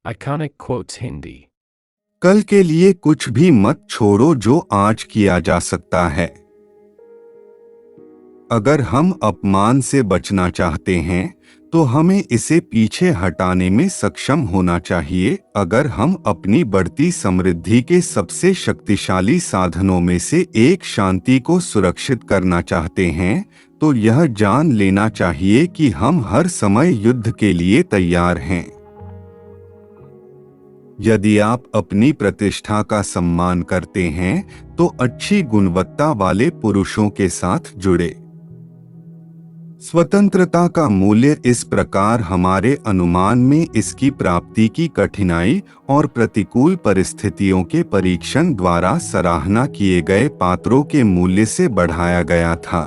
Iconic quotes Hindi. कल के लिए कुछ भी मत छोड़ो जो आज किया जा सकता है। अगर हम अपमान से बचना चाहते हैं तो हमें इसे पीछे हटाने में सक्षम होना चाहिए। अगर हम अपनी बढ़ती समृद्धि के सबसे शक्तिशाली साधनों में से एक शांति को सुरक्षित करना चाहते हैं तो यह जान लेना चाहिए कि हम हर समय युद्ध के लिए तैयार हैं। यदि आप अपनी प्रतिष्ठा का सम्मान करते हैं तो अच्छी गुणवत्ता वाले पुरुषों के साथ जुड़े। स्वतंत्रता का मूल्य इस प्रकार हमारे अनुमान में इसकी प्राप्ति की कठिनाई और प्रतिकूल परिस्थितियों के परीक्षण द्वारा सराहना किए गए पात्रों के मूल्य से बढ़ाया गया था।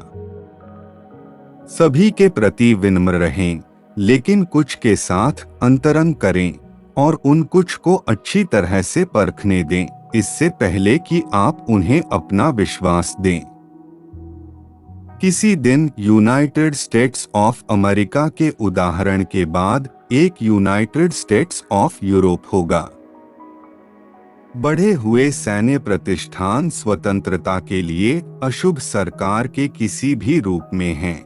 सभी के प्रति विनम्र रहें, लेकिन कुछ के साथ अंतरंग करें और उन कुछ को अच्छी तरह से परखने दें, इससे पहले कि आप उन्हें अपना विश्वास दें। किसी दिन यूनाइटेड स्टेट्स ऑफ अमेरिका के उदाहरण के बाद एक यूनाइटेड स्टेट्स ऑफ यूरोप होगा। बढ़े हुए सैन्य प्रतिष्ठान स्वतंत्रता के लिए अशुभ सरकार के किसी भी रूप में हैं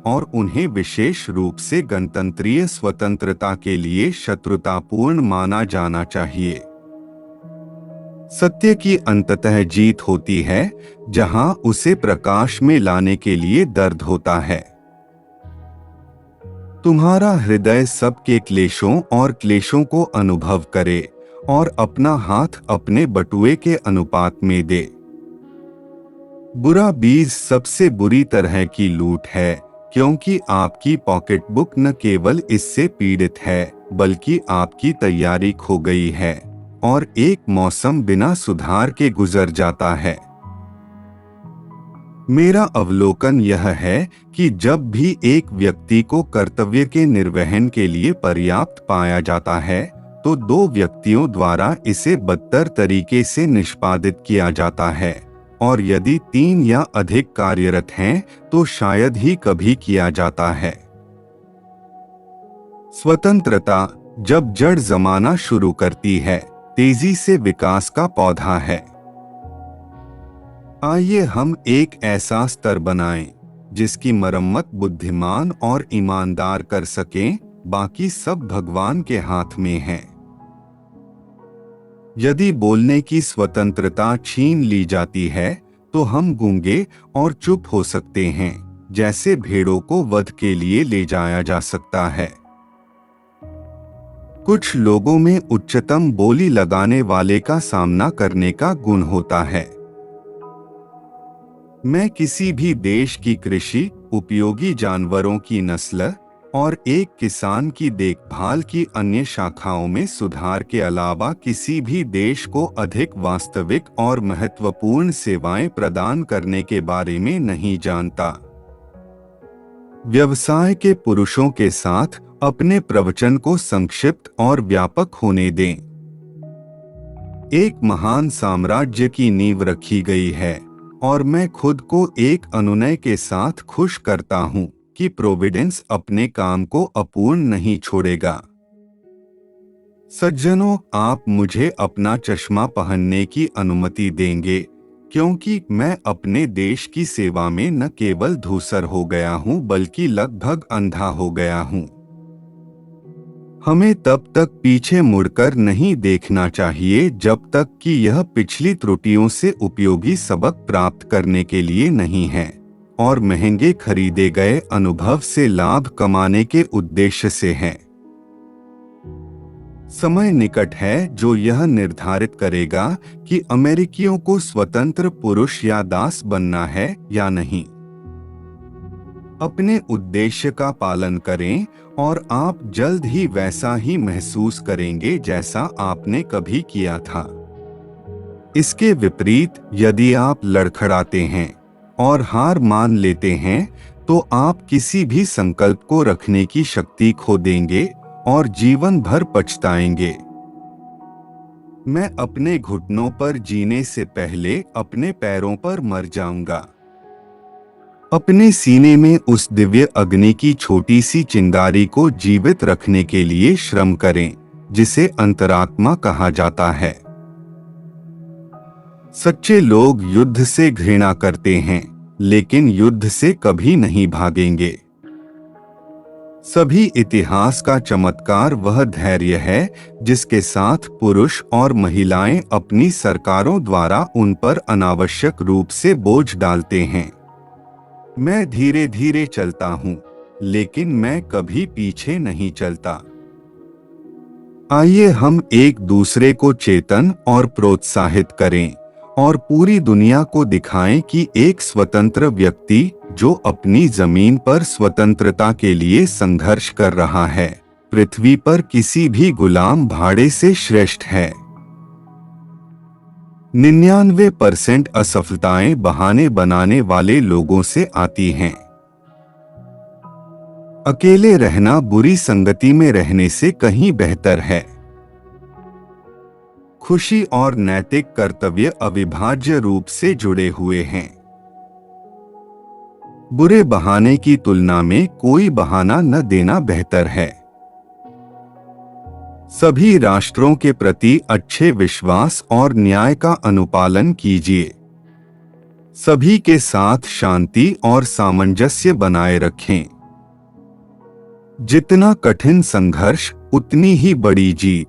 और उन्हें विशेष रूप से गणतंत्रीय स्वतंत्रता के लिए शत्रुतापूर्ण माना जाना चाहिए। सत्य की अंततः जीत होती है जहां उसे प्रकाश में लाने के लिए दर्द होता है। तुम्हारा हृदय सबके क्लेशों और क्लेशों को अनुभव करे और अपना हाथ अपने बटुए के अनुपात में दे। बुरा बीज सबसे बुरी तरह की लूट है, क्योंकि आपकी पॉकेटबुक न केवल इससे पीड़ित है बल्कि आपकी तैयारी खो गई है और एक मौसम बिना सुधार के गुजर जाता है। मेरा अवलोकन यह है कि जब भी एक व्यक्ति को कर्तव्य के निर्वहन के लिए पर्याप्त पाया जाता है तो दो व्यक्तियों द्वारा इसे बदतर तरीके से निष्पादित किया जाता है, और यदि 3 या अधिक कार्यरत हैं तो शायद ही कभी किया जाता है। स्वतंत्रता जब जड़ जमाना शुरू करती है, तेजी से विकास का पौधा है। आइए हम एक ऐसा स्तर बनाएं जिसकी मरम्मत बुद्धिमान और ईमानदार कर सकें, बाकी सब भगवान के हाथ में है। यदि बोलने की स्वतंत्रता छीन ली जाती है तो हम गूंगे और चुप हो सकते हैं, जैसे भेड़ों को वध के लिए ले जाया जा सकता है। कुछ लोगों में उच्चतम बोली लगाने वाले का सामना करने का गुण होता है। मैं किसी भी देश की कृषि, उपयोगी जानवरों की नस्ल और एक किसान की देखभाल की अन्य शाखाओं में सुधार के अलावा किसी भी देश को अधिक वास्तविक और महत्वपूर्ण सेवाएं प्रदान करने के बारे में नहीं जानता। व्यवसाय के पुरुषों के साथ अपने प्रवचन को संक्षिप्त और व्यापक होने दें। एक महान साम्राज्य की नींव रखी गई है और मैं खुद को एक अनुनय के साथ खुश करता हूं कि प्रोविडेंस अपने काम को अपूर्ण नहीं छोड़ेगा। सज्जनों, आप मुझे अपना चश्मा पहनने की अनुमति देंगे, क्योंकि मैं अपने देश की सेवा में न केवल धूसर हो गया हूं बल्कि लगभग अंधा हो गया हूं। हमें तब तक पीछे मुड़कर नहीं देखना चाहिए जब तक कि यह पिछली त्रुटियों से उपयोगी सबक प्राप्त करने के लिए नहीं है और महंगे खरीदे गए अनुभव से लाभ कमाने के उद्देश्य से है। समय निकट है जो यह निर्धारित करेगा कि अमेरिकियों को स्वतंत्र पुरुष या दास बनना है या नहीं। अपने उद्देश्य का पालन करें और आप जल्द ही वैसा ही महसूस करेंगे जैसा आपने कभी किया था। इसके विपरीत, यदि आप लड़खड़ाते हैं और हार मान लेते हैं तो आप किसी भी संकल्प को रखने की शक्ति खो देंगे और जीवन भर पछताएंगे। मैं अपने घुटनों पर जीने से पहले अपने पैरों पर मर जाऊंगा। अपने सीने में उस दिव्य अग्नि की छोटी सी चिंगारी को जीवित रखने के लिए श्रम करें जिसे अंतरात्मा कहा जाता है। सच्चे लोग युद्ध से घृणा करते हैं, लेकिन युद्ध से कभी नहीं भागेंगे। सभी इतिहास का चमत्कार वह धैर्य है जिसके साथ पुरुष और महिलाएं अपनी सरकारों द्वारा उन पर अनावश्यक रूप से बोझ डालते हैं। मैं धीरे धीरे चलता हूं, लेकिन मैं कभी पीछे नहीं चलता। आइए हम एक दूसरे को चेतन और प्रोत्साहित करें और पूरी दुनिया को दिखाएं कि एक स्वतंत्र व्यक्ति जो अपनी जमीन पर स्वतंत्रता के लिए संघर्ष कर रहा है, पृथ्वी पर किसी भी गुलाम भाड़े से श्रेष्ठ है। 99% असफलताएं बहाने बनाने वाले लोगों से आती हैं। अकेले रहना बुरी संगति में रहने से कहीं बेहतर है। खुशी और नैतिक कर्तव्य अविभाज्य रूप से जुड़े हुए हैं। बुरे बहाने की तुलना में कोई बहाना न देना बेहतर है। सभी राष्ट्रों के प्रति अच्छे विश्वास और न्याय का अनुपालन कीजिए। सभी के साथ शांति और सामंजस्य बनाए रखें। जितना कठिन संघर्ष, उतनी ही बड़ी जीत।